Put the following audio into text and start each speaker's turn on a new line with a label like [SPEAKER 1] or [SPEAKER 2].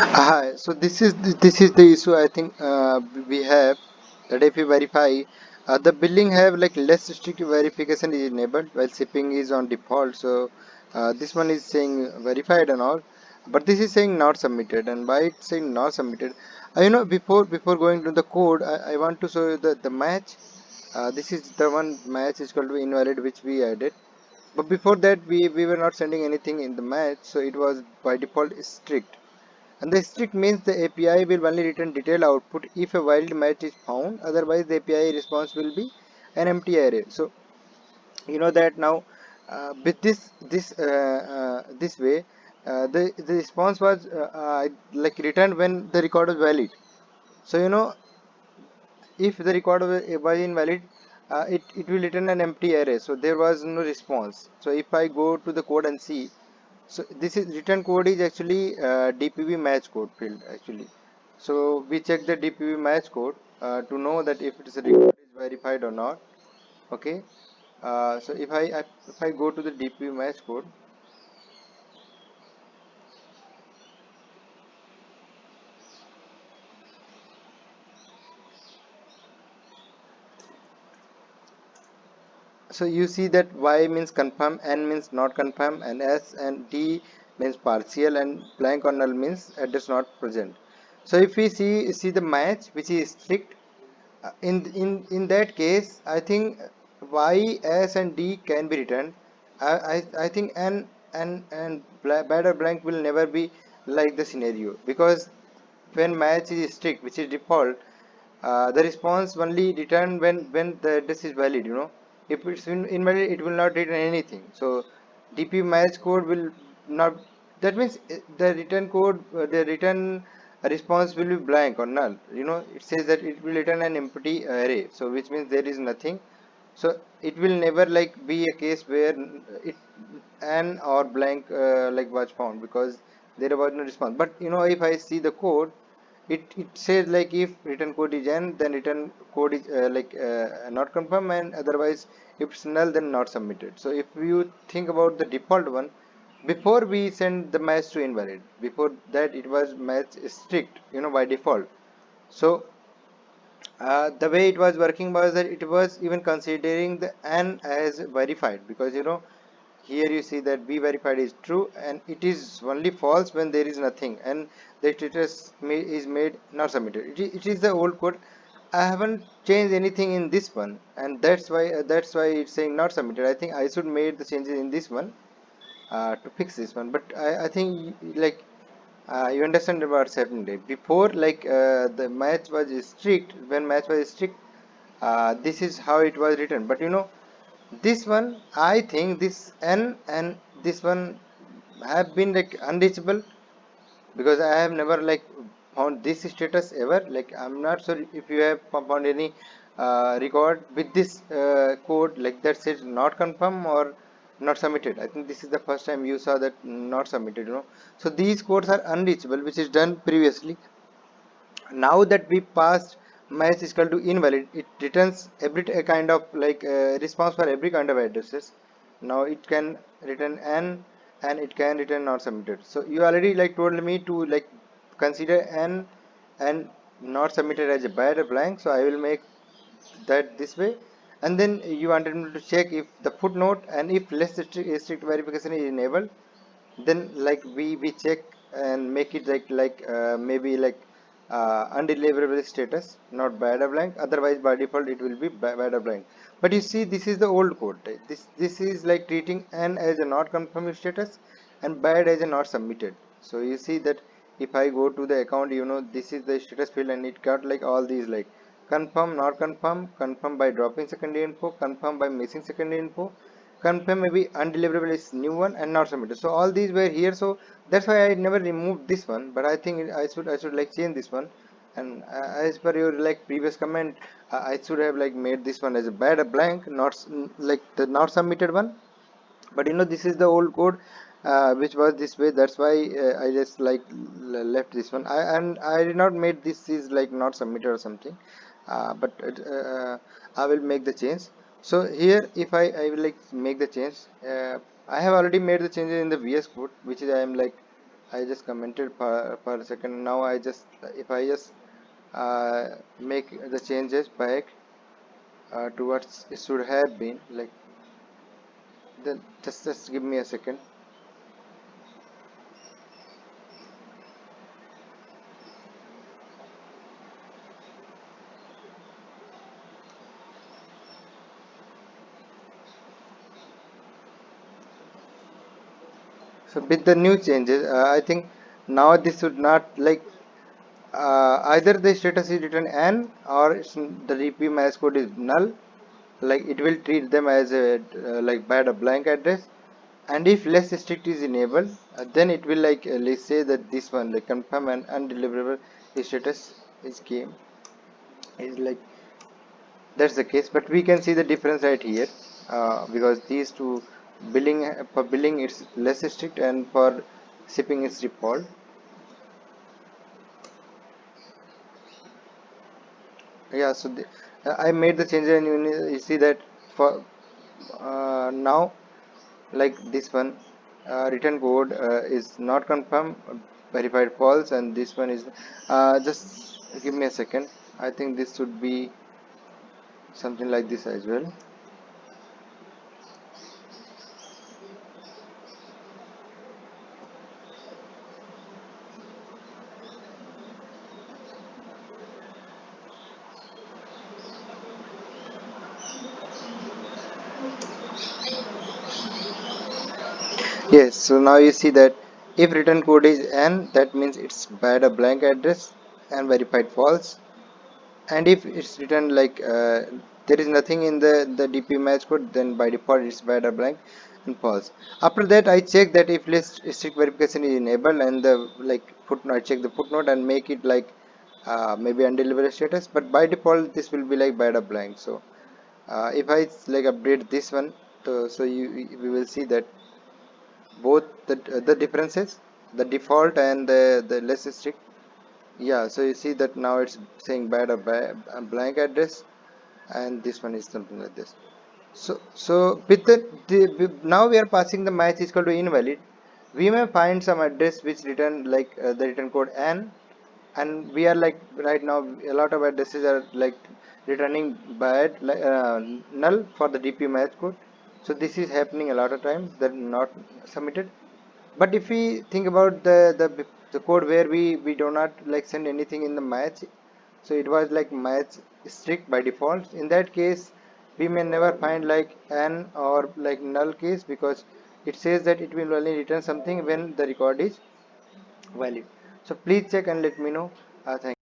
[SPEAKER 1] Hi. So this is the issue I think we have that if we verify the billing have like less strict verification is enabled while shipping is on default. So this one is saying verified and all, but this is saying not submitted. And why it's saying not submitted? Before going to the code, I want to show you the match. This is the one match is called to invalid which we added. But before that we were not sending anything in the match, so it was by default strict. And the strict means the API will only return detailed output if a wild match is found. Otherwise, the API response will be an empty array. So you know that now with this way, the response was like returned when the record was valid. So if the record was invalid, it will return an empty array. So there was no response. So if I go to the code and see, so this is return code is actually DPV match code field actually. So we check the DPV match code to know that if it is a record is verified or not. Okay. So if I go to the DPV match code, so you see that Y means confirm, N means not confirm, and S and D means partial, and blank or null means address not present. So if we see the match which is strict, in that case, I think Y, S, and D can be returned. I think N and bad or blank will never be like the scenario, because when match is strict, which is default, the response only return when the address is valid. If it's invalid, it will not return anything. So DP match code will not. That means the return code, the return response will be blank or null. It says that it will return an empty array. So which means there is nothing. So it will never like be a case where it an or blank like was found, because there was no response. But if I see the code, it says like if return code is n, then return code is not confirmed, and otherwise if it's null, then not submitted. So if you think about the default one, before we send the match to invalid, before that it was match strict, by default. So the way it was working was that it was even considering the n as verified, because here you see that b verified is true, and it is only false when there is nothing, and the status is made not submitted. It is the old code. I haven't changed anything in this one, and that's why it's saying not submitted. I think I should made the changes in this one to fix this one. But I think like you understand what's happening there. Before, like the match was strict, when match was strict, this is how it was written. But this one, I think this n and this one have been like unreachable, because I have never like found this status ever. Like I'm not sure if you have found any record with this code like that says not confirm or not submitted. I think this is the first time you saw that not submitted. So these codes are unreachable, which is done previously. Now that we passed match is equal to invalid, it returns every kind of like response for every kind of addresses. Now it can return n, and it can return not submitted. So you already like told me to like consider n and not submitted as a bad or blank, so I will make that this way. And then you wanted me to check if the footnote and if less strict verification is enabled, then like we check and make it like maybe like undeliverable status, not bad or blank. Otherwise by default it will be bad or blank. But you see, this is the old code. This is like treating n as a not confirmed status and bad as a not submitted. So you see that if I go to the account, this is the status field, and it got like all these like confirm, not confirm, confirm by dropping secondary info, confirm by missing secondary info, confirm maybe undeliverable is new one, and not submitted. So all these were here. So that's why I never removed this one, but I think I should like change this one. And as per your like previous comment, I should have like made this one as a bad, a blank, not like the not submitted one. But this is the old code which was this way. That's why I just like left this one. I did not made this is like not submitted or something. But I will make the change. So here if I will like make the change, I have already made the changes in the VS code, which is I am like I just commented per second. Now I just, if I just make the changes back to what it should have been, like, then just give me a second. So with the new changes, I think now this should not, like, either the status is written n or the DP match code is null, like it will treat them as a like bad a blank address. And if less strict is enabled, then it will, like, let's say that this one, like, confirm and undeliverable status is game, is like, that's the case. But we can see the difference right here, because these two, billing, for billing it's less strict and for shipping it's default. Yeah, so I made the change, and you see that for now, like this one, return code is not confirmed, verified false, and this one is, just give me a second. I think this should be something like this as well. Yes, so now you see that if return code is n, that means it's bad a blank address and verified false. And if it's written like there is nothing in the DP match code, then by default it's bad or blank and false. After that I check that if list strict verification is enabled, and the, like, footnote, I check the footnote and make it like maybe undeliverable status, but by default this will be like bad or blank. So if I, like, update this one, so we will see that both the differences, the default and the less strict. Yeah, so you see that now it's saying bad or a blank address, and this one is something like this. So with now we are passing the match is equal to invalid. We may find some address which return, like, the return code n, and we are, like, right now a lot of addresses are, like, returning bad, like, null for the DP match code. So this is happening a lot of times, that not submitted. But if we think about the code where we do not, like, send anything in the match, so it was like match strict by default, in that case we may never find like an or like null case, because it says that it will only return something when the record is valid. So please check and let me know. Thank